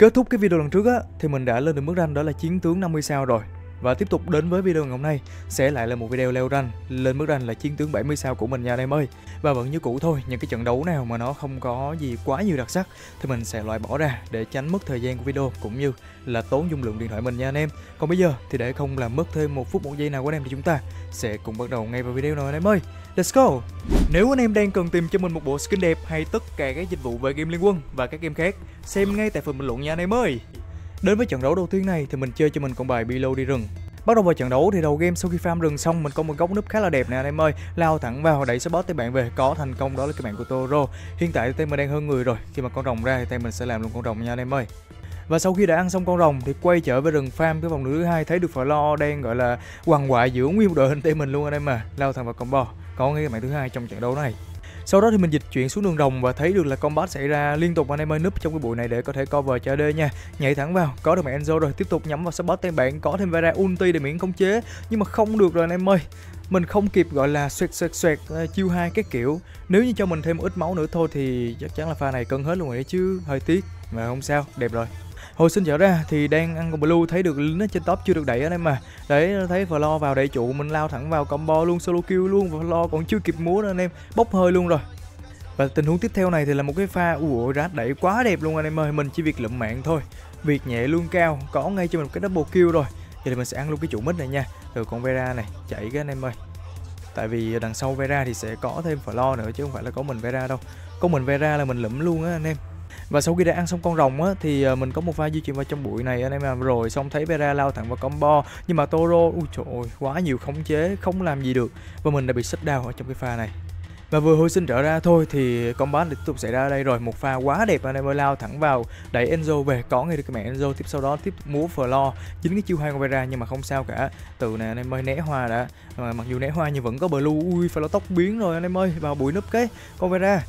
Kết thúc cái video lần trước á thì mình đã lên được mức rank đó là chiến tướng 50 sao rồi. Và tiếp tục đến với video ngày hôm nay sẽ lại là một video leo rank lên mức rank là chiến tướng 70 sao của mình nha anh em ơi. Và vẫn như cũ thôi, những cái trận đấu nào mà nó không có gì quá nhiều đặc sắc thì mình sẽ loại bỏ ra để tránh mất thời gian của video cũng như là tốn dung lượng điện thoại mình nha anh em. Còn bây giờ thì để không làm mất thêm một phút một giây nào của anh em thì chúng ta sẽ cùng bắt đầu ngay vào video nào anh em ơi. Let's go. Nếu anh em đang cần tìm cho mình một bộ skin đẹp hay tất cả các dịch vụ về game Liên Quân và các game khác, xem ngay tại phần bình luận nha anh em ơi. Đến với trận đấu đầu tiên này thì mình chơi cho mình con bài Below đi rừng. Bắt đầu vào trận đấu thì đầu game sau khi farm rừng xong mình có một góc núp khá là đẹp nè anh em ơi, lao thẳng vào đẩy support tới bạn về, có thành công đó là cái bạn của Toro. Hiện tại tay mình đang hơn người rồi, khi mà con rồng ra thì tay mình sẽ làm luôn con rồng nha anh em ơi. Và sau khi đã ăn xong con rồng thì quay trở về rừng farm cái vòng thứ hai, thấy được Flo đang gọi là quằn quại giữa nguyên một đội hình tay mình luôn anh em mà, lao thẳng vào combo, có ngay cái bạn thứ hai trong trận đấu này. Sau đó thì mình dịch chuyển xuống đường rồng và thấy được là combat xảy ra liên tục anh em ơi, núp trong cái bụi này để có thể cover cho AD nha. Nhảy thẳng vào, có được mẹ Enzo rồi, tiếp tục nhắm vào support tên bạn, có thêm Vera ulti để miễn khống chế, nhưng mà không được rồi anh em ơi. Mình không kịp gọi là xoẹt chiêu 2 cái kiểu. Nếu như cho mình thêm một ít máu nữa thôi thì chắc chắn là pha này cân hết luôn rồi đấy chứ, hơi tiếc. Mà không sao, đẹp rồi. Hồi sinh trở ra thì đang ăn con blue, thấy được lính ở trên top chưa được đẩy anh em mà. Đấy, thấy Flo vào đẩy trụ, mình lao thẳng vào combo luôn, solo kill luôn, và Flo còn chưa kịp múa nữa anh em, bốc hơi luôn rồi. Và tình huống tiếp theo này thì là một cái pha Rat đẩy quá đẹp luôn anh em ơi, mình chỉ việc lụm mạng thôi. Việc nhẹ lương cao, có ngay cho mình một cái double kill rồi. Vậy thì mình sẽ ăn luôn cái trụ mid này nha. Từ con Vera này, chạy cái anh em ơi. Tại vì đằng sau Vera thì sẽ có thêm Flo nữa chứ không phải là có mình Vera đâu. Có mình Vera là mình lụm luôn á anh em. Và sau khi đã ăn xong con rồng á thì mình có một pha di chuyển vào trong bụi này anh em, rồi xong thấy Vera lao thẳng vào combo, nhưng mà Toro ui trời ơi, quá nhiều khống chế, không làm gì được và mình đã bị shut down ở trong cái pha này. Và vừa hồi sinh trở ra thôi thì combat tiếp tục xảy ra ở đây rồi, một pha quá đẹp anh em ơi, lao thẳng vào đẩy Enzo về, có ngay được cái mẹ Enzo, tiếp sau đó tiếp múa Flo, chính cái chiêu 2 con Vera, nhưng mà không sao cả. Từ này anh em ơi, né hoa đã, mặc dù né hoa nhưng vẫn có blue. Ui Flo tóc biến rồi anh em ơi, vào bụi núp cái con Vera.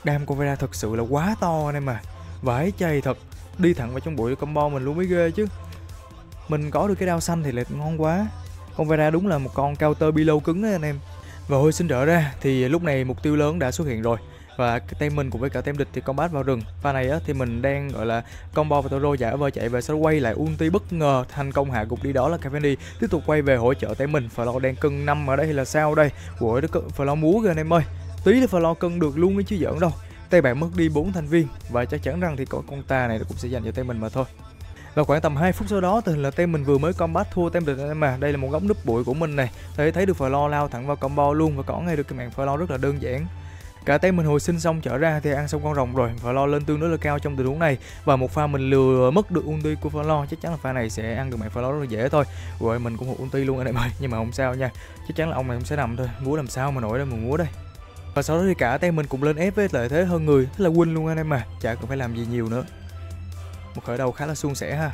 Đam con Vera thật sự là quá to anh em à, vãi chày thật, đi thẳng vào trong bụi combo mình luôn mới ghê chứ. Mình có được cái đao xanh thì lại ngon quá. Con Vera đúng là một con counter Below cứng đấy anh em. Và hồi sinh trở ra thì lúc này mục tiêu lớn đã xuất hiện rồi, và team mình cùng với cả team địch thì combat vào rừng. Pha này á thì mình đang gọi là combo và Toro giả vờ chạy về, sau đó quay lại ulti bất ngờ thành công hạ gục đi đó là Cavani, tiếp tục quay về hỗ trợ team mình. Flo đang cân 5 ở đây là sao đây? Ủa nó Flo múa kìa anh em ơi, tí thì Flo cân được luôn ấy chứ giỡn đâu. Tay bạn mất đi 4 thành viên và chắc chắn rằng thì có con ta này cũng sẽ dành cho team mình mà thôi. Và khoảng tầm 2 phút sau đó thì là team mình vừa mới combat thua team địch anh em mà. Đây là một góc núp bụi của mình này, thấy được Flo lao thẳng vào combo luôn và có ngay được cái mạng Flo rất là đơn giản. Cả team mình hồi sinh xong trở ra thì ăn xong con rồng rồi, Flo lên tương đối là cao trong tình huống này, và một pha mình lừa mất được ulti của Flo, chắc chắn là pha này sẽ ăn được mạng Flo rất là dễ thôi. Rồi mình cũng hụt ulti luôn anh em ơi, nhưng mà không sao nha, chắc chắn là ông này cũng sẽ nằm thôi, múa làm sao mà nổi đây mà múa đây. Và sau đó thì cả team mình cùng lên ép với lợi thế hơn người, thế là win luôn anh em mà, chả cần phải làm gì nhiều nữa. Một khởi đầu khá là suôn sẻ ha.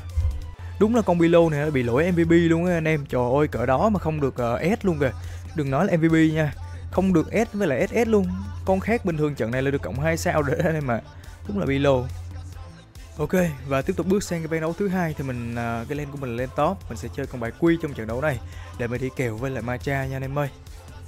Đúng là con Below này nó bị lỗi MVP luôn á anh em. Trời ơi cỡ đó mà không được S luôn kìa. Đừng nói là MVP nha, không được S với lại SS luôn. Con khác bình thường trận này là được cộng 2 sao rồi anh em mà. Đúng là Below. Ok, và tiếp tục bước sang cái ván đấu thứ hai thì mình cái lane của mình lên top, mình sẽ chơi con bài Quy trong trận đấu này để mình đi kèo với lại Macha nha anh em ơi.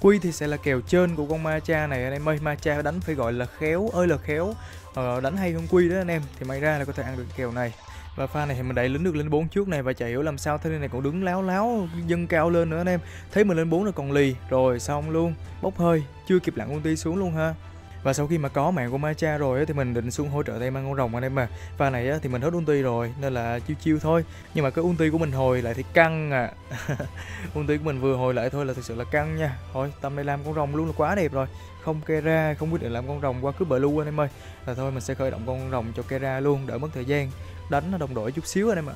Quy thì sẽ là kèo trên của con Macha này anh em ơi. Macha đánh phải gọi là khéo ơi là khéo, đánh hay hơn Quy đó anh em, thì may ra là có thể ăn được kèo này. Và pha này thì mình đẩy lính được lên 4 trước này và chả hiểu làm sao thế này còn đứng láo dâng cao lên nữa anh em. Thấy mình lên 4 rồi còn lì, rồi xong luôn, bốc hơi, chưa kịp lặn ulti xuống luôn ha. Và sau khi mà có mạng của Macha rồi thì mình định xuống hỗ trợ tay mang con rồng anh em mà. Pha này thì mình hết ulti rồi nên là chiêu thôi. Nhưng mà cái ulti của mình hồi lại thì căng à. Ulti của mình vừa hồi lại thôi là thực sự là căng nha. Thôi tầm này làm con rồng luôn là quá đẹp rồi. Không Kera, không quyết định làm con rồng qua cứ blue anh em ơi. Là thôi mình sẽ khởi động con rồng cho Kera luôn, đỡ mất thời gian. Đánh nó đồng đội chút xíu anh em ạ.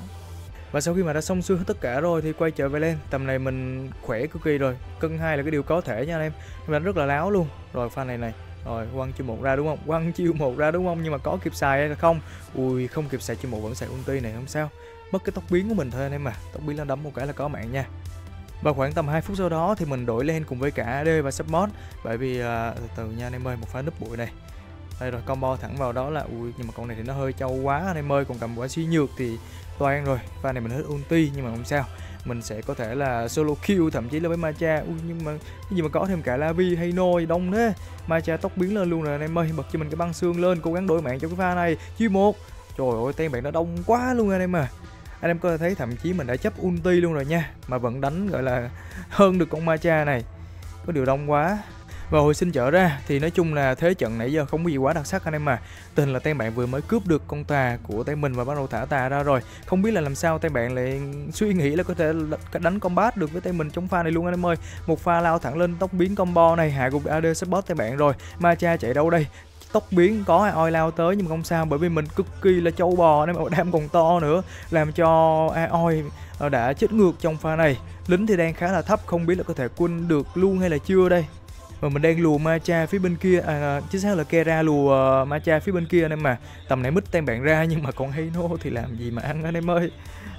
Và sau khi mà đã xong xuôi hết tất cả rồi thì quay trở về lên. Tầm này mình khỏe cực kỳ rồi, cân 2 là cái điều có thể nha anh em. Mình đánh rất là láo luôn. Rồi pha này rồi quăng chiêu 1 ra đúng không? Quăng chiêu 1 ra đúng không? Nhưng mà có kịp xài hay là không? Ui không kịp xài chiêu 1 vẫn xài ulti này, không sao. Mất cái tóc biến của mình thôi anh em mà. Tóc biến là đấm một cái là có mạng nha. Và khoảng tầm 2 phút sau đó thì mình đổi lên cùng với cả AD và support. Bởi vì từ từ nha anh em ơi, một pha núp bụi này. Đây rồi combo thẳng vào đó là ui, nhưng mà con này thì nó hơi trâu quá anh em ơi, còn cầm quả suy nhược thì toan rồi. Pha này mình hết ulti nhưng mà không sao, mình sẽ có thể là solo kill thậm chí là với Macha. Nhưng mà cái gì mà có thêm cả Lavi hay No gì đông thế. Macha tóc biến lên luôn rồi anh em ơi, bật cho mình cái băng xương lên, cố gắng đổi mạng trong cái pha này. Chiêu 1 Trời ơi, tem bạn nó đông quá luôn anh em à. Anh em có thể thấy thậm chí mình đã chấp ulti luôn rồi nha, mà vẫn đánh gọi là hơn được con Macha này. Có điều đông quá. Và hồi sinh trở ra thì nói chung là thế trận nãy giờ không có gì quá đặc sắc anh em à. Tình là tem bạn vừa mới cướp được con tà của tay mình và bắt đầu thả tà ra rồi. Không biết là làm sao tay bạn lại suy nghĩ là có thể đánh combat được với tay mình trong pha này luôn anh em ơi. Một pha lao thẳng lên tốc biến combo này, hạ gục AD support tay bạn rồi. Macha chạy đâu đây? Tốc biến có Aoi lao tới nhưng mà không sao, bởi vì mình cực kỳ là trâu bò nên mà đam còn to nữa, làm cho Aoi đã chết ngược trong pha này. Lính thì đang khá là thấp, không biết là có thể quân được luôn hay là chưa đây. Và mình đang lùa Macha phía bên kia, chính xác là Kera lùa Macha phía bên kia anh em mà. Tầm này mít tem bạn ra nhưng mà còn Heino thì làm gì mà ăn anh em ơi.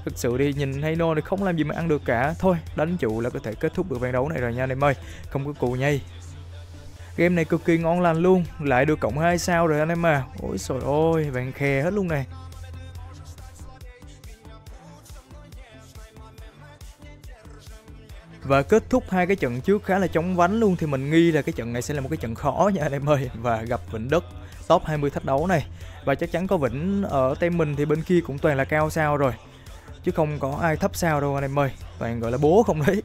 Thực sự đi, nhìn Heino thì không làm gì mà ăn được cả. Thôi đánh trụ là có thể kết thúc được ván đấu này rồi nha anh em ơi, không có cù nhây. Game này cực kỳ ngon lành luôn, lại được cộng 2 sao rồi anh em à. Ôi trời ơi, vàng khè hết luôn này. Và kết thúc hai cái trận trước khá là chóng vánh luôn, thì mình nghi là cái trận này sẽ là một cái trận khó nha anh em ơi. Và gặp Vĩnh Đất top 20 thách đấu này, và chắc chắn có Vĩnh ở tay mình thì bên kia cũng toàn là cao sao rồi, chứ không có ai thấp sao đâu anh em ơi, toàn gọi là bố không đấy.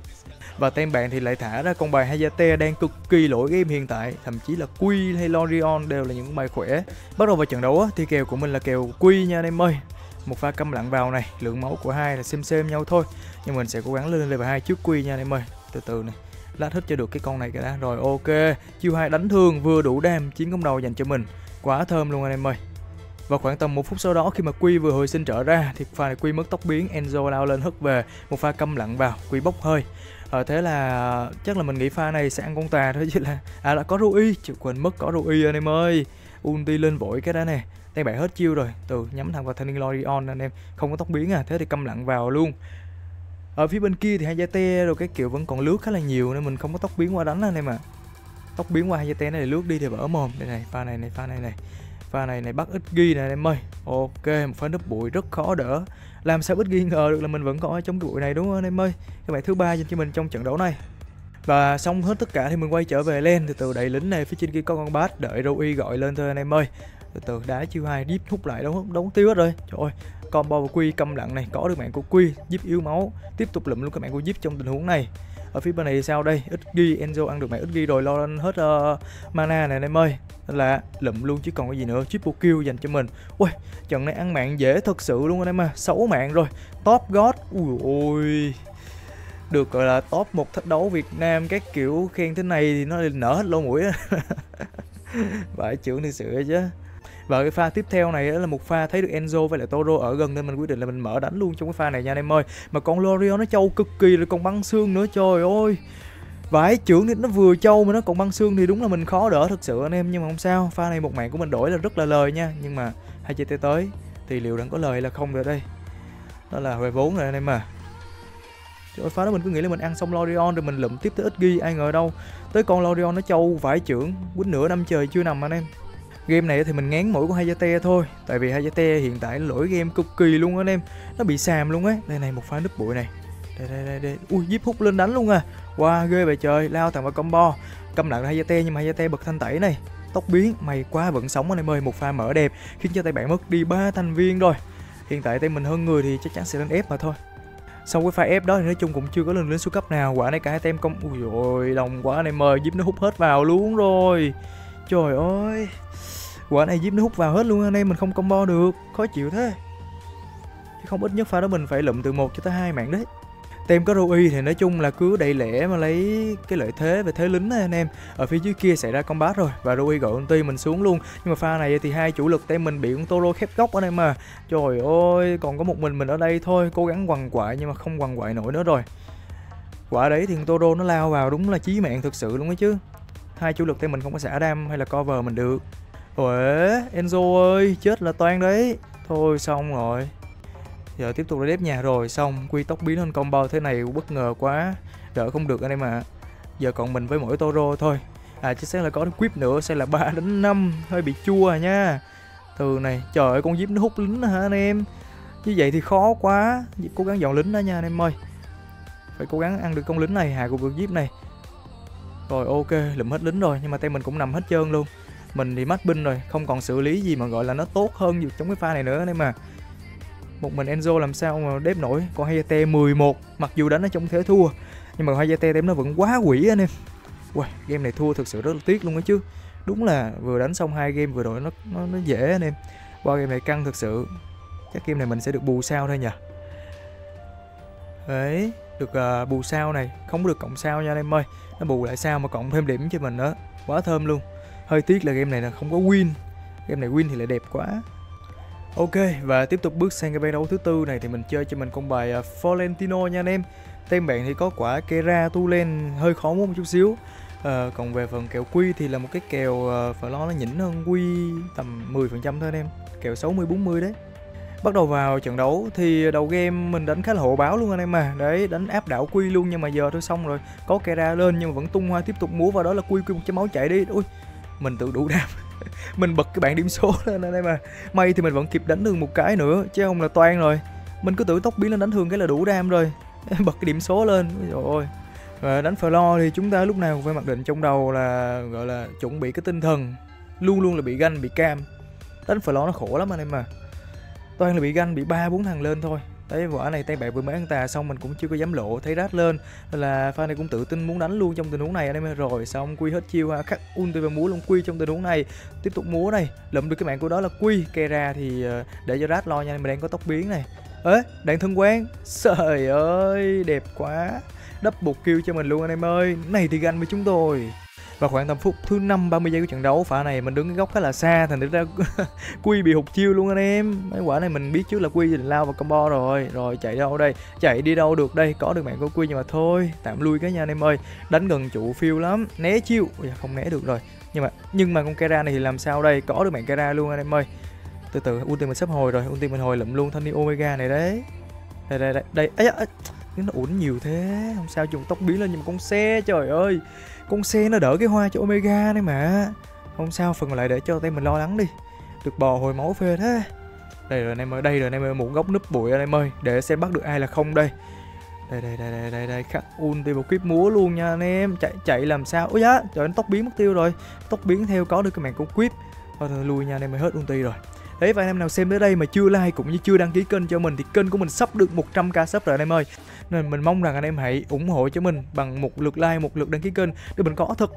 Và tem bạn thì lại thả ra con bài Hayate đang cực kỳ lỗi game hiện tại, thậm chí là Quy hay Lorion đều là những bài khỏe. Bắt đầu vào trận đấu thì kèo của mình là kèo Quy nha anh em ơi. Một pha câm lặng vào này, lượng máu của hai là xem nhau thôi, nhưng mình sẽ cố gắng lên level 2 trước Quy nha anh em ơi. Từ từ này, lát hết cho được cái con này cái đã. Rồi ok, chiêu 2 đánh thương vừa đủ đam, chiến công đầu dành cho mình, quá thơm luôn anh em ơi. Và khoảng tầm 1 phút sau đó, khi mà Quy vừa hồi sinh trở ra thì pha này Quy mất tốc biến, Enzo lao lên hất về, một pha câm lặng vào, Quy bốc hơi. Thế là chắc là mình nghĩ pha này sẽ ăn con tà thôi, chứ là là có Rui, chứ quên mất có Rui anh em ơi. Ulti lên vội cái đó nè, tay bạn hết chiêu rồi, từ nhắm thẳng vào thanh niên Lorion anh em, không có tốc biến à, thế thì câm lặng vào luôn. Ở phía bên kia thì Hayate rồi cái kiểu vẫn còn lướt khá là nhiều nên mình không có tốc biến qua đánh anh em ạ. Tốc biến qua Hayate này lướt đi thì vỡ mồm. Đây này, pha này bắt ít ghi nè anh em ơi. Ok, một pha nấp bụi rất khó đỡ. Làm sao ít ghi ngờ được là mình vẫn còn ở trong cái bụi này đúng không anh em ơi. Các bạn thứ 3 dành cho mình trong trận đấu này. Và xong hết tất cả thì mình quay trở về lên, từ từ đẩy lính này, phía trên kia có con bát, đợi Rui gọi lên thôi anh em ơi. Từ từ đá chiêu 2 deep hút lại, đóng tiêu hết rồi. Trời ơi, combo và Quy câm lặng này, có được mạng của Quy, giúp yếu máu, tiếp tục lụm luôn cái mạng của giúp trong tình huống này. Ở phía bên này thì sao đây? Ít ghi, Enzo ăn được mạng ít ghi rồi, lo lên hết mana này anh em ơi. Nên là lụm luôn chứ còn cái gì nữa, triple kill dành cho mình. Ui, trận này ăn mạng dễ thật sự luôn anh em à, 6 mạng rồi, top god. Ui ôi, được gọi là top 1 thách đấu Việt Nam, các kiểu khen thế này thì nó nở hết lỗ mũi á. Vãi trưởng thực sự chứ. Và cái pha tiếp theo này là một pha thấy được Enzo với lại Toro ở gần nên mình quyết định là mình mở đánh luôn trong cái pha này nha anh em ơi. Mà con Lorion nó trâu cực kỳ rồi, còn băng xương nữa, trời ơi. Vãi trưởng thì nó vừa trâu mà nó còn băng xương thì đúng là mình khó đỡ thật sự anh em, nhưng mà không sao, pha này một mạng của mình đổi là rất là lời nha, nhưng mà hai chơi tới thì liệu đang có lời là không rồi đây. Đó là về vốn rồi anh em à. Trời ơi, pha đó mình cứ nghĩ là mình ăn xong Lorion rồi mình lụm tiếp tới ít ghi, ai ngờ đâu tới con Lorion nó trâu vãi trưởng, quýnh nửa năm trời chưa nằm anh em. Game này thì mình ngán mũi của Hayate thôi, tại vì Hayate hiện tại lỗi game cực kỳ luôn anh em, nó bị xàm luôn á. Đây này, một pha núp bụi này, đây. Ui, Jeep hút lên đánh luôn à, wow ghê vậy trời, lao thẳng vào combo, câm lặng Hayate nhưng mà Hayate bật thanh tẩy này, tốc biến may quá vẫn sống anh em ơi. Một pha mở đẹp khiến cho tay bạn mất đi 3 thành viên rồi. Hiện tại tay mình hơn người thì chắc chắn sẽ lên ép mà thôi. Sau cái pha ép đó thì nói chung cũng chưa có lên siêu cấp nào, quả này cả hai tem công. Ui ôi, đông quá anh em ơi, Jeep nó hút hết vào luôn rồi, trời ơi. Quả này Jeep nó hút vào hết luôn anh em, mình không combo được, khó chịu thế. Chứ không, ít nhất pha đó mình phải lụm từ 1 cho tới 2 mạng đấy. Tem có Rui thì nói chung là cứ đầy lẻ mà lấy cái lợi thế về thế lính này anh em. Ở phía dưới kia xảy ra combat rồi và Rui gọi ulti mình xuống luôn. Nhưng mà pha này thì hai chủ lực tem mình bị con Toro khép góc anh em à. Trời ơi, còn có một mình ở đây thôi, cố gắng quằn quại nhưng mà không quằn quại nổi nữa rồi. Quả đấy thì con Toro nó lao vào đúng là chí mạng thực sự luôn ấy chứ. Hai chủ lực tem mình không có xả đam hay là cover mình được. Ủa, Enzo ơi, chết là toan đấy. Thôi xong rồi. Giờ tiếp tục đép nhà rồi, xong quy tốc biến lên combo thế này bất ngờ quá. Đỡ không được anh em ạ. Giờ còn mình với mỗi Toro thôi. Chứ sẽ là có quip nữa, sẽ là 3 đến 5, hơi bị chua à nha. Từ này, trời ơi con Jeep nó hút lính hả anh em. Như vậy thì khó quá. Cố gắng dọn lính đó nha anh em ơi. Phải cố gắng ăn được con lính này, hạ gục được Jeep này. Rồi ok, lụm hết lính rồi nhưng mà tay mình cũng nằm hết trơn luôn. Mình thì mát binh rồi, không còn xử lý gì mà gọi là nó tốt hơn gì trong cái pha này nữa anh em mà. Một mình Enzo làm sao mà đếp nổi. Còn Hayate 11, mặc dù đánh ở trong thế thua nhưng mà Hayate em nó vẫn quá quỷ anh em. Uầy, game này thua thực sự rất là tiếc luôn đó chứ. Đúng là vừa đánh xong 2 game vừa rồi nó dễ anh em. Qua game này căng thực sự. Chắc game này mình sẽ được bù sao thôi nhỉ. Đấy, được bù sao này, không có được cộng sao nha anh em ơi. Nó bù lại sao mà cộng thêm điểm cho mình nữa. Quá thơm luôn. Hơi tiếc là game này là không có win. Game này win thì lại đẹp quá. Ok, và tiếp tục bước sang cái ván đấu thứ tư này thì mình chơi cho mình con bài Florentino nha anh em. Tên bạn thì có quả Kera Tulen hơi khó mua một chút xíu. Còn về phần kèo quy thì là một cái kèo Flo nó nhỉnh hơn quy tầm 10% thôi anh em. Kèo 60-40 đấy. Bắt đầu vào trận đấu thì đầu game mình đánh khá là hộ báo luôn anh em mà. Đấy, đánh áp đảo quy luôn nhưng mà giờ thôi xong rồi. Có Kera lên nhưng mà vẫn tung hoa tiếp tục múa vào đó là quy 100 máu chạy đi. Ui, mình tự đủ đam. Mình bật cái bảng điểm số lên anh em à. May thì mình vẫn kịp đánh được một cái nữa chứ không là toan rồi. Mình cứ tự tốc biến lên đánh thường cái là đủ đam rồi. Bật cái điểm số lên. Trời ơi. Và đánh Flo thì chúng ta lúc nào cũng phải mặc định trong đầu là gọi là chuẩn bị cái tinh thần luôn luôn là bị ganh, bị cam. Đánh Flo nó khổ lắm anh em mà. Toàn là bị ganh, bị 3-4 thằng lên thôi. Đấy, quả này tay bạn vừa mới ăn tà xong mình cũng chưa có dám lộ, thấy rát lên nên là pha này cũng tự tin muốn đánh luôn trong tình huống này anh em ơi. Rồi xong quy hết chiêu ha, khắc ulti và múa luôn quy trong tình huống này. Tiếp tục múa này, lụm được cái mạng của đó là quy. Kera thì để cho rát lo nha, mình đang có tốc biến này. Ế, đạn thân quen. Trời ơi, đẹp quá. Double kill cho mình luôn anh em ơi. Này thì ganh với chúng tôi. Và khoảng tầm phút thứ 5-30 giây của trận đấu, pha này mình đứng cái góc khá là xa thành ra Quy bị hụt chiêu luôn anh em. Mấy quả này mình biết trước là Quy định lao vào combo rồi. Rồi chạy đâu đây? Chạy đi đâu được đây? Có được mạng của Quy nhưng mà thôi, tạm lui cái nha anh em ơi. Đánh gần trụ phiêu lắm, né chiêu. Ôi, không né được rồi. Nhưng mà con Kera này thì làm sao đây? Có được mạng Kera luôn anh em ơi. Từ từ ulti mình sắp hồi rồi, ulti mình hồi lụm luôn thanh niên Omega này đấy. Đây. Ấy, nó uổng nhiều thế. Không sao, dùng tốc biến lên nhưng mà con xe, trời ơi. Con xe nó đỡ cái hoa cho Omega đấy mà. Không sao, phần còn lại để cho tay mình lo lắng đi. Được bò hồi máu phê thế. Đây rồi anh em ơi, một góc núp bụi anh em ơi. Để xem bắt được ai là không đây. Đây, khắc ulti một kiếp múa luôn nha anh em. Chạy làm sao? Ôi giá, trời ơi, tốc biến mất tiêu rồi. Tốc biến theo có được cái mạng của Quip. Thôi lui nha anh em ơi, hết ulti rồi. Đấy, và anh em nào xem tới đây mà chưa like cũng như chưa đăng ký kênh cho mình thì kênh của mình sắp được 100k sub rồi anh em ơi. Nên mình mong rằng anh em hãy ủng hộ cho mình bằng một lượt like, một lượt đăng ký kênh để mình có thật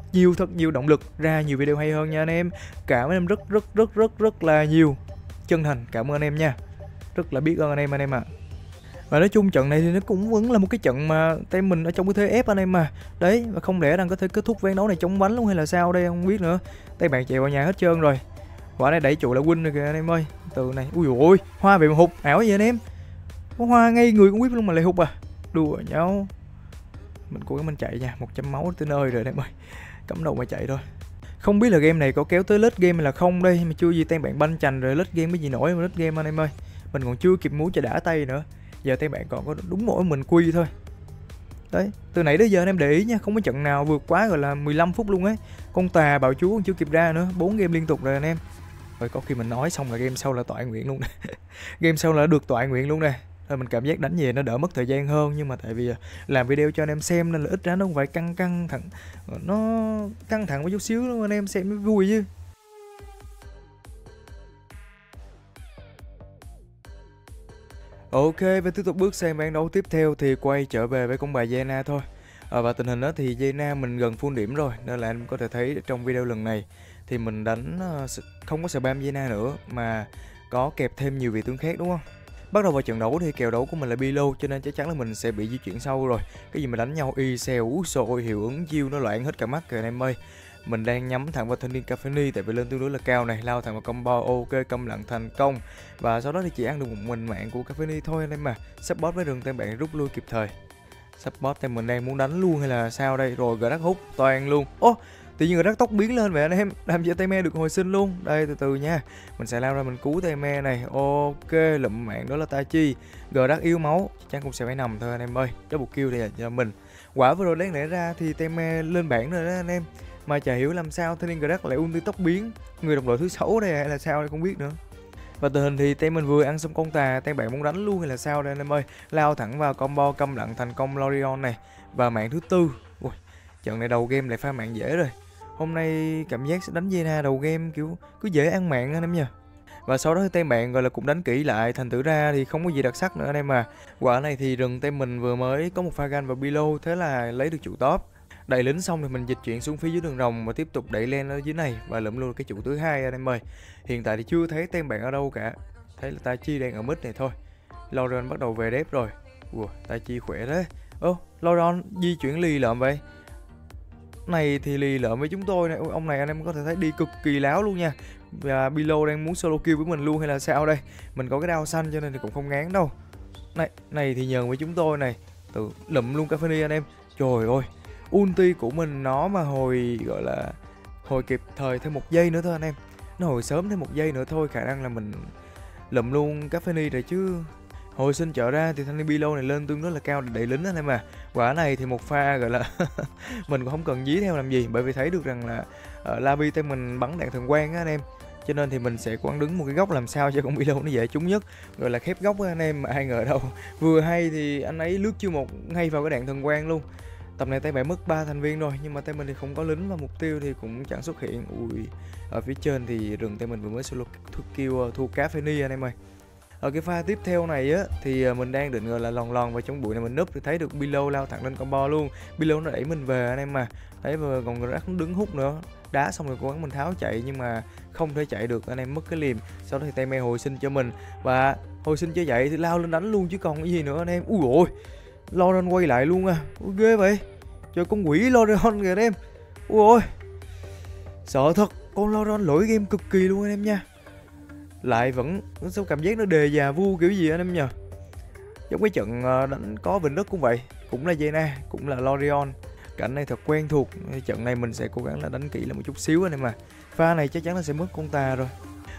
nhiều động lực ra nhiều video hay hơn nha anh em. Cảm ơn anh em rất là nhiều. Chân thành cảm ơn anh em nha. Rất là biết ơn anh em ạ. Và nói chung trận này thì nó cũng vẫn là một cái trận mà tay mình ở trong cái thế ép anh em mà. Đấy, và không lẽ đang có thể kết thúc ván đấu này chống bánh luôn hay là sao đây không biết nữa. Tay bạn chạy vào nhà hết trơn rồi. Quả này đẩy trụ là win rồi kìa anh em ơi. Từ này, ui ôi, hoa bị hụt, ảo vậy anh em. Có hoa ngay người con Quýt luôn mà lại hụt à. Đùa nhau. Mình cố gắng mình chạy nha, 100 máu tới nơi rồi anh em ơi. Cắm đầu mà chạy thôi. Không biết là game này có kéo tới late game hay là không đây, mà chưa gì tay bạn banh chành rồi late game cái gì nổi mà late game anh em ơi. Mình còn chưa kịp múa cho đã tay nữa. Giờ tay bạn còn có đúng mỗi mình quy thôi. Đấy, từ nãy đến giờ anh em để ý nha, không có trận nào vượt quá gọi là 15 phút luôn ấy. Con tà bào chú còn chưa kịp ra nữa, 4 game liên tục rồi anh em. Rồi có khi mình nói xong là game sau là tọa nguyện luôn nè. Game sau là được tọa nguyện luôn nè. Rồi mình cảm giác đánh về nó đỡ mất thời gian hơn, nhưng mà tại vì làm video cho anh em xem nên là ít ra nó không phải căng thẳng, nó căng thẳng một chút xíu luôn, anh em xem nó vui chứ. Ok, và tiếp tục bước sang ván đấu tiếp theo thì quay trở về với con bài Jaina thôi. Và tình hình đó thì Jaina mình gần full điểm rồi, nên là anh có thể thấy trong video lần này thì mình đánh không có spam Jaina nữa mà có kẹp thêm nhiều vị tướng khác đúng không? Bắt đầu vào trận đấu thì kèo đấu của mình là Bilo cho nên chắc chắn là mình sẽ bị di chuyển sâu rồi. Cái gì mà đánh nhau y xèo rồi hiệu ứng chiêu nó loạn hết cả mắt kìa anh em ơi. Mình đang nhắm thẳng vào thanh niên Cafeni tại vì lên tương đối là cao này, lao thẳng vào combo ok câm lặng thành công. Và sau đó thì chỉ ăn được một mình mạng của Cafeni thôi anh em mà. Support với rừng tên bạn rút lui kịp thời. Support tên mình đang muốn đánh luôn hay là sao đây? Rồi gỡ đắc hút toàn luôn. Ô, tự nhiên gỡ đắc tốc biến lên vậy anh em, làm cho tay me được hồi sinh luôn. Đây từ từ nha. Mình sẽ lao ra mình cứu tay me này. Ok, lụm mạng đó là Tachi. Gỡ đắc yếu máu, chắc chắn cũng sẽ phải nằm thôi anh em ơi. Double kill đây là cho mình. Quả vừa rồi đáng lẽ ra thì tay me lên bảng rồi đó anh em. Mà chả hiểu làm sao thanh niên Grak lại ulti tốc biến. Người đồng đội thứ 6 đây hay là sao đây không biết nữa. Và tình hình thì tay mình vừa ăn xong con tà, tay bạn muốn đánh luôn hay là sao đây anh em ơi. Lao thẳng vào combo câm lặng thành công Lorion này. Và mạng thứ tư. Ui, trận này đầu game lại pha mạng dễ rồi. Hôm nay cảm giác sẽ đánh Jaina đầu game kiểu cứ dễ ăn mạng anh em nha. Và sau đó thì team bạn gọi là cũng đánh kỹ lại, thành thử ra thì không có gì đặc sắc nữa anh em à. Quả này thì rừng team mình vừa mới có một pha gan vào Below, thế là lấy được trụ top. Đẩy lính xong thì mình dịch chuyển xuống phía dưới đường rồng và tiếp tục đẩy lên ở dưới này và lượm luôn cái trụ thứ hai anh em ơi. Hiện tại thì chưa thấy team bạn ở đâu cả. Thấy là Tai Chi đang ở mid này thôi. Lauren bắt đầu về đép rồi. Ủa, Tai Chi khỏe thế. Lauren di chuyển lì lợm vậy. Này thì lì lợm với chúng tôi này. Ôi, ông này anh em có thể thấy đi cực kỳ láo luôn nha. Và Below đang muốn solo kill với mình luôn hay là sao đây? Mình có cái đao xanh cho nên thì cũng không ngán đâu. Này thì nhờn với chúng tôi này. Tự lụm luôn Caffeine anh em. Trời ơi, ulti của mình nó mà hồi gọi là hồi kịp thời thêm 1 giây nữa thôi anh em. Nó hồi sớm thêm 1 giây nữa thôi, khả năng là mình lụm luôn Caffeine rồi chứ. Hồi sinh trở ra thì thanh Below này lên tương đối là cao để đẩy lính anh em à. Quả này thì một pha gọi là mình cũng không cần dí theo làm gì, bởi vì thấy được rằng là Labi tay mình bắn đạn thần quang á anh em. Cho nên thì mình sẽ quăng đứng một cái góc làm sao cho con Below nó dễ trúng nhất, gọi là khép góc á anh em, mà ai ngờ đâu vừa hay thì anh ấy lướt chưa một ngay vào cái đạn thần quang luôn. Tập này tay bạn mất 3 thành viên rồi, nhưng mà tay mình thì không có lính và mục tiêu thì cũng chẳng xuất hiện. Ui, ở phía trên thì rừng tay mình vừa mới solo kill thua Caffeine anh em ơi. Ở cái pha tiếp theo này á thì mình đang định gọi là lòn vào trong bụi này mình núp thì thấy được Below lao thẳng lên combo luôn. Below nó đẩy mình về anh em mà. Thấy vừa còn Grax nó đứng hút nữa. Đá xong rồi cố gắng mình tháo chạy nhưng mà không thể chạy được, anh em mất cái liềm. Sau đó thì tay me hồi sinh cho mình và hồi sinh chưa dậy thì lao lên đánh luôn chứ còn cái gì nữa anh em. Ui ôi, Lauren quay lại luôn à. Ui ghê vậy. Trời, con quỷ Lauren kìa anh em. Ui ôi, sợ thật, con Lauren lỗi game cực kỳ luôn anh em nha. Lại vẫn sao cảm giác nó đề già vu kiểu gì anh em nhờ. Giống cái trận đánh có Vịnh Đất cũng vậy, cũng là Jaina, cũng là Lorion. Cảnh này thật quen thuộc. Trận này mình sẽ cố gắng là đánh kỹ lại một chút xíu anh em mà. Pha này chắc chắn là sẽ mất con ta rồi.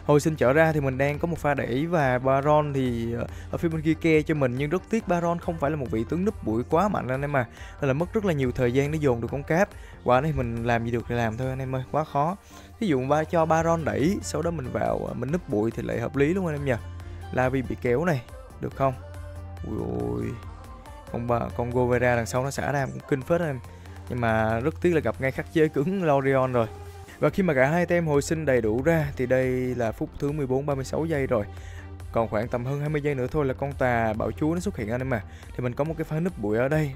Hồi sinh trở ra thì mình đang có một pha đẩy và Baron thì ở phía bên kia ke cho mình, nhưng rất tiếc Baron không phải là một vị tướng núp bụi quá mạnh anh em mà, nên là mất rất là nhiều thời gian để dồn được con cáp. Quả này mình làm gì được thì làm thôi anh em ơi, quá khó. Ví dụ cho Baron đẩy, sau đó mình vào mình núp bụi thì lại hợp lý luôn anh em nhờ. Lavi bị kéo này, được không? Ui ôi, con Govera đằng sau nó xả ra cũng kinh phết anh em. Nhưng mà rất tiếc là gặp ngay khắc chế cứng Lorion rồi. Và khi mà cả hai tem hồi sinh đầy đủ ra thì đây là phút thứ 36 giây rồi. Còn khoảng tầm hơn 20 giây nữa thôi là con tà bạo chúa nó xuất hiện anh em à. Thì mình có một cái pha núp bụi ở đây.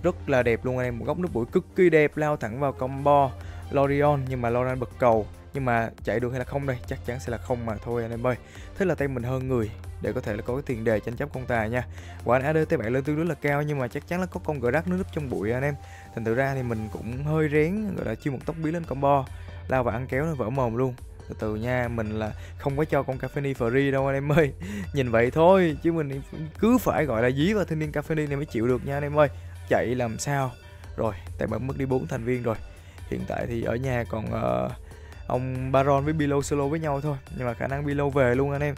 Rất là đẹp luôn anh em, một góc núp bụi cực kỳ đẹp, lao thẳng vào combo Lorion, nhưng mà Lorion bật cầu. Nhưng mà chạy được hay là không đây? Chắc chắn sẽ là không mà thôi anh em ơi. Thế là tay mình hơn người để có thể là có cái tiền đề tranh chấp con tà nha. Quả AD tay bạn lên tương đối là cao, nhưng mà chắc chắn là có con Grax nó núp trong bụi anh em. Thành thử ra thì mình cũng hơi rén, gọi là chiêu một tốc biến lên combo, lao và ăn kéo nó vỡ mồm luôn. Từ từ nha, mình là không có cho con Caffeine free đâu anh em ơi. Nhìn vậy thôi chứ mình cứ phải gọi là dí vào thanh niên Caffeine này mới chịu được nha anh em ơi. Chạy làm sao. Rồi, tại bạn mất đi 4 thành viên rồi. Hiện tại thì ở nhà còn ông Baron với Below solo với nhau thôi, nhưng mà khả năng Below về luôn anh em.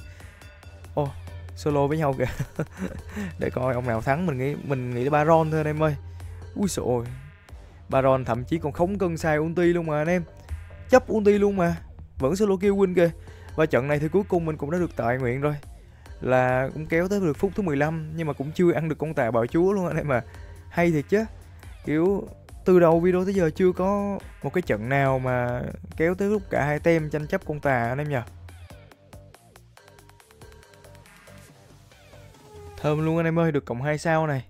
Solo với nhau kìa. Để coi ông nào thắng, mình nghĩ là Baron thôi anh em ơi. Úi xội ôi, Baron thậm chí còn không cần xài ulti luôn mà anh em, chấp ulti luôn mà vẫn solo kill win kìa. Và trận này thì cuối cùng mình cũng đã được tại nguyện rồi, là cũng kéo tới được phút thứ 15, nhưng mà cũng chưa ăn được con tà bạo chúa luôn anh em mà. Hay thiệt chứ, kiểu từ đầu video tới giờ chưa có một cái trận nào mà kéo tới lúc cả hai tem tranh chấp con tà anh em nhờ. Thơm luôn anh em ơi, được cộng 2 sao này.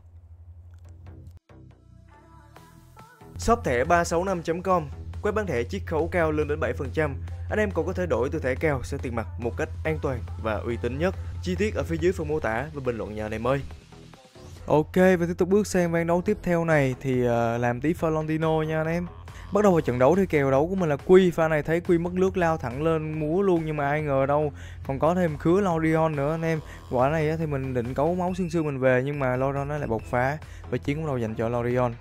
Shop thẻ 365.com, quét bán thẻ chiết khấu cao lên đến 7%. Anh em còn có thể đổi từ thẻ cao sang tiền mặt một cách an toàn và uy tín nhất. Chi tiết ở phía dưới phần mô tả và bình luận nha anh em ơi. Ok, và tiếp tục bước sang ván đấu tiếp theo này thì làm tí Florentino nha anh em. Bắt đầu vào trận đấu thì kèo đấu của mình là Quy. Pha này thấy Quy mất lướt lao thẳng lên múa luôn, nhưng mà ai ngờ đâu còn có thêm khứa Lorion nữa anh em. Quả này thì mình định cấu máu xương mình về, nhưng mà Lorion nó lại bộc phá và chiến cũng đâu dành cho Lorion.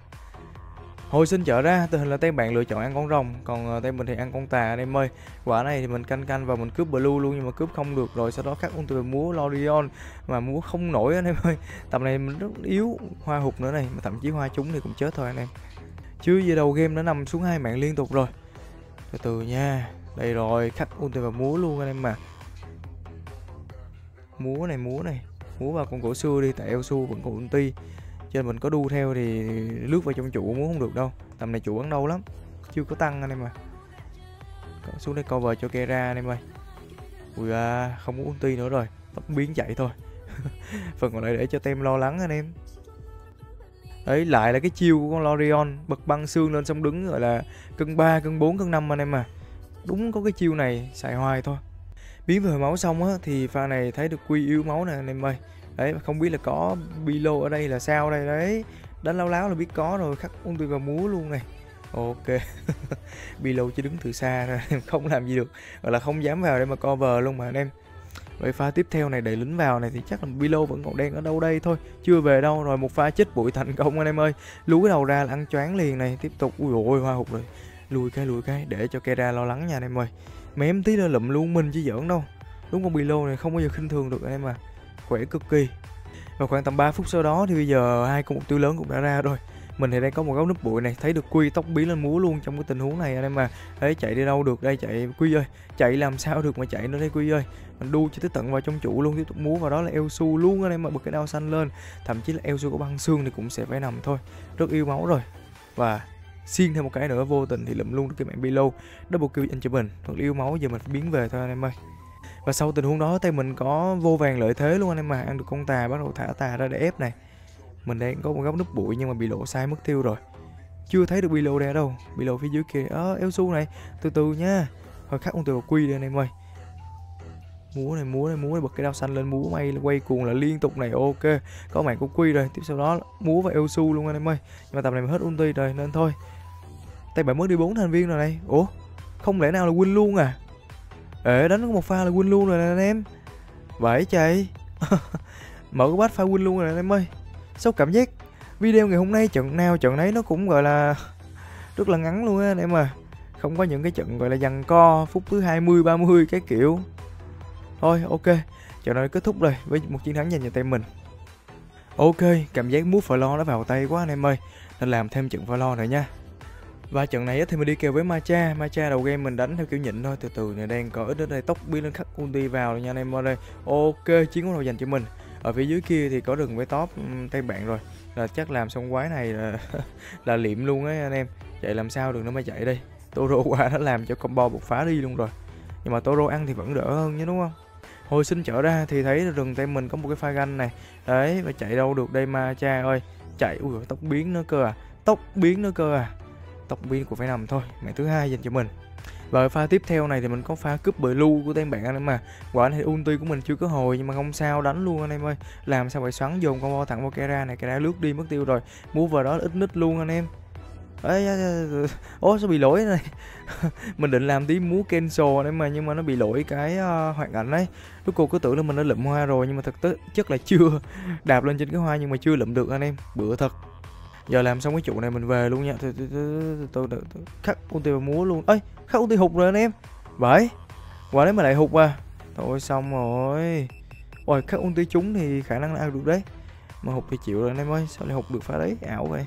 Hồi sinh trở ra, tình hình là tay bạn lựa chọn ăn con rồng, còn tay mình thì ăn con tà anh em ơi. Quả này thì mình canh và mình cướp blue luôn, nhưng mà cướp không được rồi, sau đó khắc ulti về múa Lorion mà múa không nổi anh em ơi. Tầm này mình rất yếu, hoa hụt nữa này, mà thậm chí hoa trúng thì cũng chết thôi anh em. Chứ về đầu game nó nằm xuống 2 mạng liên tục rồi. Từ từ nha, đây rồi, khắc ulti vào múa luôn anh em mà. Múa này, múa vào con cổ xưa đi, tại Elsu vẫn còn ulti. Cho nên mình có đu theo thì lướt vào trong trụ múa không được đâu. Tầm này trụ bắn đâu lắm. chưa có tăng anh em à. Xuống đây cover cho Kera anh em ơi. Ui không có ulti nữa rồi, tốc biến chạy thôi. Phần còn lại để cho tem lo lắng anh em. Đấy, lại là cái chiêu của con Lorion, bật băng xương lên xong đứng gọi là cân 3, cân 4, cân 5 anh em à. Đúng có cái chiêu này xài hoài thôi. Biến về hồi máu xong á thì pha này thấy được quy yếu máu nè anh em ơi. Đấy, không biết là có Bilo ở đây là sao đây đấy. Đánh láo láo là biết có rồi, khắc ulti vào múa luôn này. Ok. Bilo chỉ đứng từ xa ra em không làm gì được, gọi là không dám vào để mà cover luôn mà anh em. Vậy pha tiếp theo này đẩy lính vào này thì chắc là Bilo vẫn còn đang ở đâu đây thôi, chưa về đâu. Rồi một pha chết bụi thành công anh em ơi. Lú cái đầu ra là ăn choáng liền này. Tiếp tục, ui ôi hoa hụt rồi. Lùi cái để cho Kera lo lắng nha anh em ơi. Mém tí nữa lụm luôn mình chứ giỡn đâu. Đúng con Bilo này không bao giờ khinh thường được anh em à. Khỏe cực kỳ. Và khoảng tầm 3 phút sau đó thì bây giờ hai con mục tiêu lớn cũng đã ra rồi. Mình thì đang có một góc núp bụi này, thấy được Quy tóc biến lên múa luôn trong cái tình huống này anh em à. Đấy, chạy đi đâu được đây, chạy Quy ơi, chạy làm sao được mà chạy nữa đây Quy ơi. Mình đu cho tới tận vào trong trụ luôn, tiếp tục múa vào đó là Elsu luôn anh em mà, bật cái đao xanh lên. Thậm chí là Elsu có băng xương thì cũng sẽ phải nằm thôi. Rất yêu máu rồi. Và xiên thêm một cái nữa vô tình thì lụm luôn được cái mạng Bilo. Double kill anh cho mình, thật yêu máu, giờ mình phải biến về thôi anh em ơi. Và sau tình huống đó tay mình có vô vàng lợi thế luôn anh em mà, ăn được con tà, bắt đầu thả tà ra để ép này. Mình đang có một góc núp bụi nhưng mà bị lộ sai mất tiêu rồi. Chưa thấy được Bilo ra đâu. Bilo phía dưới kia. Elsu này, từ từ nha. Thôi khắc con từ Quy đi anh em ơi. Múa này, bật cái đao xanh lên, múa may quay cuồng là liên tục này. Ok, có mạng của Quy rồi. Tiếp sau đó múa và Elsu luôn anh em ơi. Nhưng mà tầm này mình hết ulti rồi nên thôi. Tay bạn mất đi 4 thành viên rồi này. Ủa, không lẽ nào là win luôn à? Đánh có một pha là win luôn rồi nè anh em. Vậy chạy. Mở cái bát pha win luôn rồi anh em ơi. Sao cảm giác video ngày hôm nay trận nào trận nấy nó cũng gọi là rất là ngắn luôn á anh em à. Không có những cái trận gọi là giằng co phút thứ 20, 30 cái kiểu. Thôi ok, trận này kết thúc rồi với một chiến thắng dành cho team mình. Ok, cảm giác mút Flo đã vào tay quá anh em ơi, nên làm thêm trận Flo nữa nha. Và trận này thì mình đi kèo với Macha. Macha đầu game mình đánh theo kiểu nhịn thôi, từ từ này đang có ít ở đây, tốc biến lên khắc ulti vào rồi nha anh em ơi đây. Ok, chiến đấu đầu dành cho mình. Ở phía dưới kia thì có rừng với top tay bạn rồi, là chắc làm xong quái này là liệm luôn á anh em. Chạy làm sao được nữa mà chạy đây. Toro qua nó làm cho combo bộc phá đi luôn rồi. Nhưng mà Toro ăn thì vẫn đỡ hơn chứ đúng không. Hồi sinh trở ra thì thấy rừng tay mình có một cái pha ganh này. Đấy, và chạy đâu được đây Macha ơi. Chạy, ui tốc biến nữa cơ à. Tốc biến của phải nằm thôi. Mẹ thứ hai dành cho mình. Và pha tiếp theo này thì mình có pha cướp bờ lưu của tên bạn anh em mà. Quả này ulti của mình chưa có hồi nhưng mà không sao, đánh luôn anh em ơi. Làm sao phải xoắn dồn combo thẳng vào Kera này, Kera lướt đi mất tiêu rồi. Mua vào đó ít nít luôn anh em. Sao bị lỗi này. Mình định làm tí múa cancel đấy mà, nhưng mà nó bị lỗi cái hoạt ảnh đấy. Lúc cô cứ tưởng là mình đã lụm hoa rồi nhưng mà thực tế chất là chưa. Đạp lên trên cái hoa nhưng mà chưa lụm được anh em, bữa thật. Giờ làm xong cái trụ này mình về luôn nha. Từ khắc ulti vào múa luôn. Khắc ulti hụt rồi anh em. Vậy quả đấy mà lại hụt à. Thôi xong rồi. Ôi khắc ulti trúng thì khả năng là ăn được đấy, mà hụt thì chịu rồi anh em ơi. Sao lại hụt được pha đấy, ảo vậy.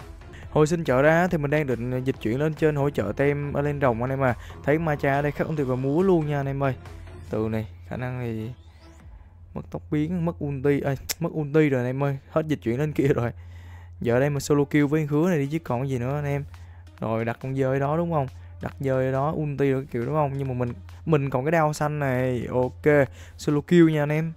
Hồi sinh trở ra thì mình đang định dịch chuyển lên trên hỗ trợ tem ở lên rồng anh em à. Thấy Macha ở đây khắc ulti vào múa luôn nha anh em ơi. Từ này khả năng thì mất tốc biến, mất ulti rồi anh em ơi. Hết dịch chuyển lên kia rồi. Giờ đây mình solo kill với khứa này đi chứ còn gì nữa anh em. Rồi đặt con dơi đó đúng không, đặt dơi đó ulti rồi kiểu đúng không. Nhưng mà mình còn cái đao xanh này. Ok, solo kill nha anh em.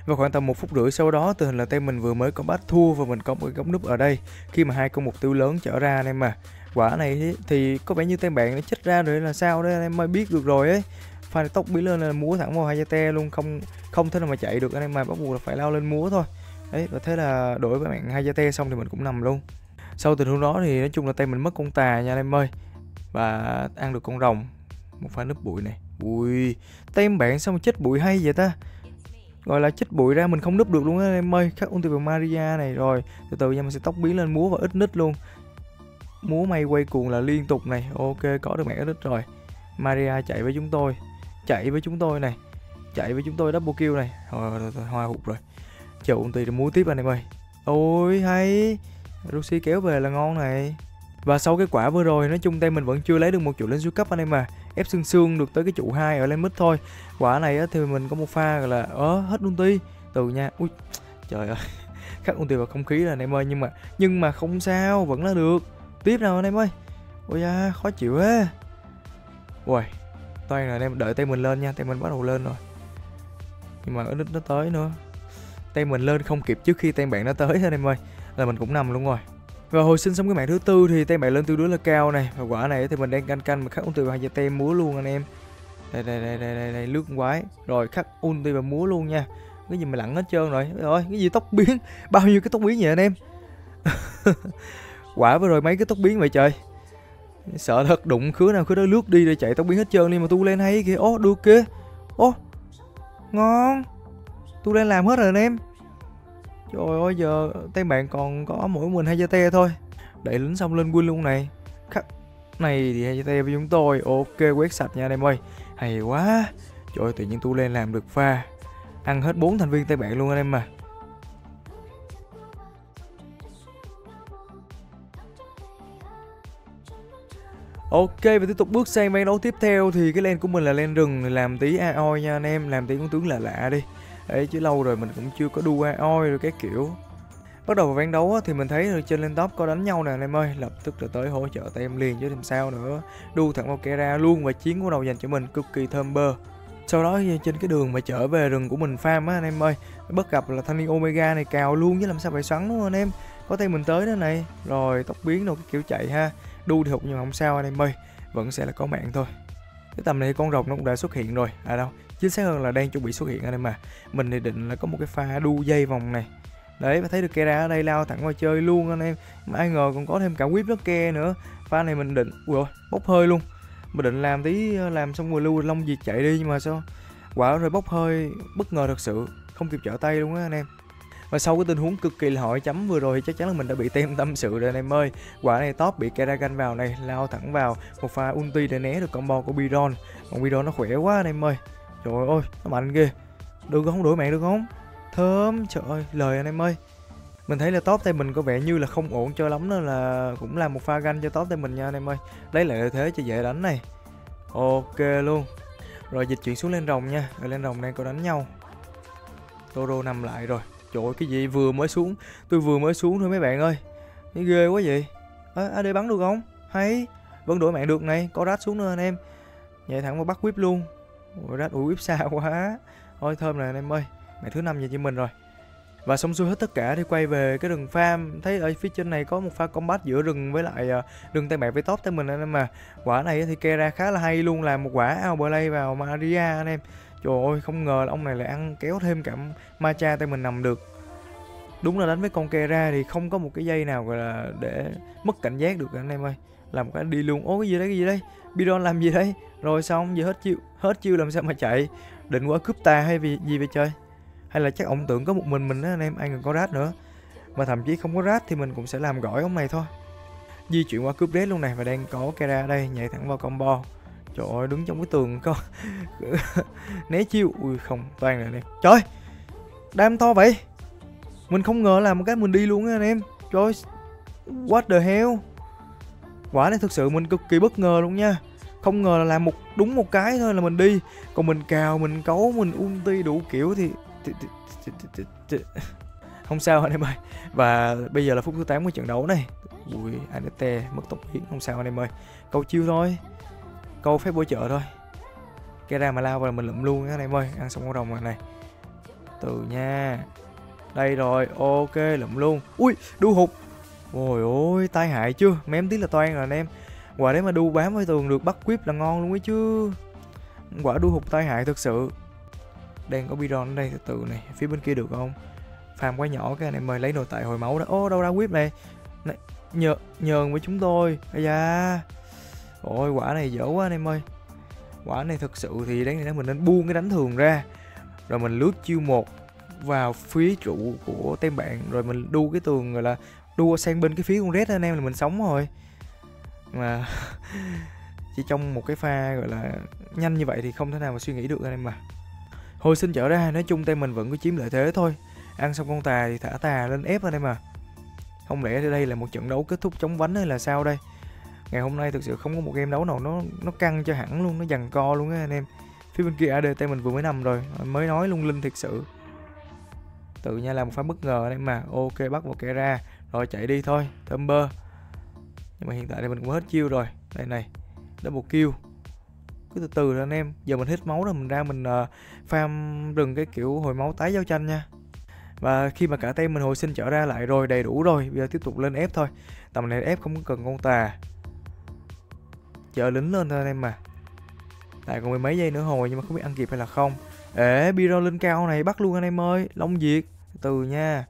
Và khoảng tầm 1 phút rưỡi sau đó, tình hình là team mình vừa mới có bắt thua và mình có một cái góc núp ở đây khi mà hai con mục tiêu lớn trở ra anh em mà. Quả này thì có vẻ như team bạn nó chết ra rồi là sao đấy anh em mới biết được rồi ấy. Pha này tốc biến lên là múa thẳng vào Hayate luôn, không thể nào mà chạy được anh em mà, bắt buộc là phải lao lên múa thôi. Đấy, và thế là đổi với bạn Hayate xong thì mình cũng nằm luôn. Sau tình huống đó thì nói chung là tay mình mất con tà nha anh em ơi, và ăn được con rồng. Một pha núp bụi này. Ui, team bạn sao mà chết bụi hay vậy ta. Gọi là chết bụi ra mình không núp được luôn á anh em ơi. Khắc ulti vào Maria này rồi. Từ từ nha, mình sẽ tốc biến lên múa và ít nít luôn. Múa may quay cuồng là liên tục này. Ok, có được mẹ ít nít rồi. Maria chạy với chúng tôi. Này. Chạy với chúng tôi double kill này. Thôi, hoa hụt rồi. Chờ ulti để múa tiếp anh em ơi. Ôi hay. Lucy kéo về là ngon này. Và sau cái quả vừa rồi, nói chung tay mình vẫn chưa lấy được một trụ lên siêu cấp anh em à. Ép xương được tới cái trụ 2 ở lên mid thôi. Quả này á, thì mình có một pha gọi là hết ulti. Từ nha. Ui trời ơi. Khắc ulti vào không khí là anh em ơi, nhưng mà không sao, vẫn là được. Tiếp nào anh em ơi. Ôi da, khó chịu á. Ui, toan rồi anh em, đợi tay mình lên nha, tay mình bắt đầu lên rồi. Nhưng mà nó tới nữa. Tay mình lên không kịp trước khi tay bạn nó tới anh em ơi, là mình cũng nằm luôn rồi. Và hồi sinh xong cái mạng thứ tư thì tay bạn lên tương đối là cao này, và quả này thì mình đang canh mà khắc ulti vào hai tem múa luôn anh em. Đây lướt con quái, rồi khắc ulti và múa luôn nha. Cái gì mà lặn hết trơn rồi, cái gì tốc biến, bao nhiêu cái tốc biến vậy anh em. Quả vừa rồi mấy cái tốc biến vậy trời, sợ thật, đụng khứa nào khứa đó lướt đi để chạy tốc biến hết trơn đi mà tu lên hay kìa. Ô được kìa, ô ngon, tu lên làm hết rồi anh em. Trời ơi, giờ tay bạn còn có mỗi mình Hayate thôi. Đẩy lính xong lên win luôn này. Khắc này thì Hayate với chúng tôi. Ok, quét sạch nha anh em ơi. Hay quá. Trời ơi, tự nhiên tu lên làm được pha ăn hết 4 thành viên tay bạn luôn anh em mà. Ok, và tiếp tục bước sang ván đấu tiếp theo thì cái lane của mình là lane rừng, làm tí AOI nha anh em, làm tí con tướng lạ đi. Đấy, chứ lâu rồi mình cũng chưa có đu AOI rồi cái kiểu. Bắt đầu vào ván đấu thì mình thấy trên lane top có đánh nhau nè anh em ơi, lập tức là tới hỗ trợ tay em liền chứ làm sao nữa. Đu thẳng vào Kera luôn và chiến của đầu dành cho mình cực kỳ thơm bơ. Sau đó trên cái đường mà trở về rừng của mình farm á anh em ơi, bất gặp là thanh niên Omega này cào luôn chứ làm sao phải xoắn đúng không anh em. Có tay mình tới đó này, rồi tốc biến đâu cái kiểu chạy ha. Đu thì hụt nhưng mà không sao anh em ơi, vẫn sẽ là có mạng thôi. Cái tầm này con rồng nó cũng đã xuất hiện rồi, à đâu, chính xác hơn là đang chuẩn bị xuất hiện anh em mà. Mình thì định là có một cái pha đu dây vòng này. Đấy, và thấy được Kera ở đây lao thẳng vào chơi luôn anh em. Mà ai ngờ còn có thêm cả whip nó ke nữa. Pha này mình định, ui bốc hơi luôn. Mình định làm tí, làm xong rồi lưu Long Diệt chạy đi nhưng mà sao quả rồi bốc hơi, bất ngờ thật sự, không kịp trở tay luôn á anh em. Và sau cái tình huống cực kỳ là hỏi chấm vừa rồi thì chắc chắn là mình đã bị tem tâm sự rồi anh em ơi. Quả này top bị Keragan vào này, lao thẳng vào một pha ulti để né được combo của Biron. Còn Biron nó khỏe quá anh em ơi. Trời ơi, nó mạnh ghê. Được không, đổi mạng được không? Thơm, trời ơi, lời anh em ơi. Mình thấy là top tay mình có vẻ như là không ổn cho lắm, nên là cũng làm một pha ganh cho top tay mình nha anh em ơi. Lấy lại lợi thế cho dễ đánh này. Ok luôn. Rồi dịch chuyển xuống lên rồng nha. Ở lên rồng đang có đánh nhau. Toro nằm lại rồi. Trời ơi, cái gì vừa mới xuống. Tôi vừa mới xuống thôi mấy bạn ơi. Cái ghê quá vậy. AD bắn được không? Hay. Vẫn đổi mạng được này. Có rát xuống nữa anh em. Nhảy thẳng vào bắt whip luôn. Ôi rát whip xa quá. Thôi thơm này anh em ơi. Mạng thứ 5 về cho mình rồi. Và xong xuôi hết tất cả thì quay về cái rừng farm. Thấy ở phía trên này có một pha combat giữa rừng với lại rừng tay bạn với top tay mình anh em mà. Quả này thì Kera khá là hay luôn, làm một quả outplay vào Maria anh em. Trời ơi, không ngờ là ông này lại ăn kéo thêm cả Macha tay mình nằm được. Đúng là đánh với con Kera thì không có một cái dây nào gọi là để mất cảnh giác được anh em ơi. Làm cái đi luôn. Ố cái gì đây? Biron làm gì đây? Rồi xong giờ hết chiêu làm sao mà chạy. Định qua cướp ta hay gì vậy trời? Hay là chắc ông tưởng có một mình đó anh em, ai cần có rát nữa. Mà thậm chí không có rát thì mình cũng sẽ làm gỏi ông này thôi. Di chuyển qua cướp red luôn này, và đang có Kera ở đây, nhảy thẳng vào combo. Trời ơi, đứng trong cái tường có né chiêu. Ui không, toan rồi anh em. Trời, đam to vậy. Mình không ngờ làm một cái mình đi luôn á anh em. Trời ơi, what the hell. Quả này thực sự mình cực kỳ bất ngờ luôn nha. Không ngờ là làm đúng một cái thôi là mình đi. Còn mình cào, mình cấu, mình ulti đủ kiểu thì không sao anh em ơi. Và bây giờ là phút thứ 8 của trận đấu này. Ui, ADT mất tốc biến, không sao anh em ơi. Câu chiêu thôi, câu phép bổ trợ thôi. Cái ra mà lao vào là mình lụm luôn anh em ơi. Ăn xong con rồng rồi này. Từ nha. Đây rồi, ok, lụm luôn. Ui, đu hụt. Ôi ôi, tai hại chưa. Mém tí là toan rồi anh em. Quả đấy mà đu bám với tường được bắt quýp là ngon luôn ấy chứ. Quả đu hụt tai hại thực sự. Đang có Biron ở đây, từ từ này. Phía bên kia được không? Farm quá nhỏ cái anh em ơi, lấy nội tại hồi máu đó. Ô, đâu ra quýp này. Nhờn với chúng tôi. Ây da. Ôi, quả này dở quá anh em ơi. Quả này thực sự thì đáng lẽ mình nên buông cái đánh thường ra. Rồi mình lướt chiêu 1 vào phía trụ của tem bạn. Rồi mình đu cái tường, gọi là đua sang bên cái phía con red anh em, là mình sống rồi. Mà chỉ trong một cái pha gọi là nhanh như vậy thì không thể nào mà suy nghĩ được anh em mà. Hồi sinh trở ra, nói chung tay mình vẫn có chiếm lợi thế thôi. Ăn xong con tà thì thả tà lên ép anh em mà. Không lẽ đây là một trận đấu kết thúc chống vánh hay là sao đây? Ngày hôm nay thực sự không có một game đấu nào nó căng cho hẳn luôn, nó giằng co luôn á anh em. Phía bên kia AD tay mình vừa mới nằm rồi, mới nói lung linh thiệt sự. Tự nhiên làm một pha bất ngờ anh em mà. Ok, bắt một kẻ ra rồi chạy đi thôi, thơm bơ. Nhưng mà hiện tại thì mình cũng hết chiêu rồi. Đây này, double kill. Cứ từ từ rồi anh em. Giờ mình hết máu rồi, mình ra mình farm rừng cái kiểu hồi máu tái giao tranh nha. Và khi mà cả team mình hồi sinh trở ra lại rồi, đầy đủ rồi, bây giờ tiếp tục lên ép thôi. Tầm này ép không cần con tà, chờ lính lên thôi anh em mà. Tại còn 10 mấy giây nữa hồi, nhưng mà không biết ăn kịp hay là không. Ê, Biro lên cao này bắt luôn anh em ơi. Long diệt từ nha.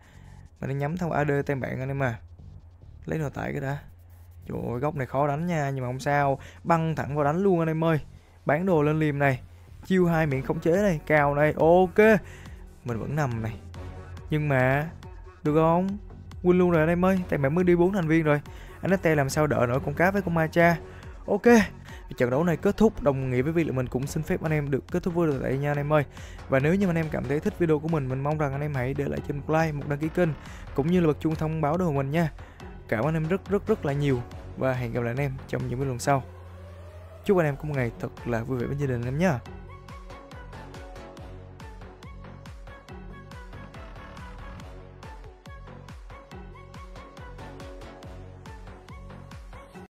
Mình đang nhắm theo AD tem bạn anh em mà. Lấy nội tại cái đã. Trời ơi, góc này khó đánh nha, nhưng mà không sao, băng thẳng vào đánh luôn anh em ơi. Bán đồ lên liềm này, chiêu 2 miệng khống chế này, cào này, ok. Mình vẫn nằm này, nhưng mà được không? Win luôn rồi anh em ơi, tại bạn mới đi 4 thành viên rồi. Anh Nate làm sao đỡ nổi con cá với con ma cha. Ok, trận đấu này kết thúc, đồng nghĩa với việc là mình cũng xin phép anh em được kết thúc video tại đây nha anh em ơi. Và nếu như anh em cảm thấy thích video của mình mong rằng anh em hãy để lại trên một like, một đăng ký kênh, cũng như là bật chuông thông báo đồ của mình nha. Cảm ơn anh em rất là nhiều, và hẹn gặp lại anh em trong những video lần sau. Chúc anh em có một ngày thật là vui vẻ với gia đình anh em nhé.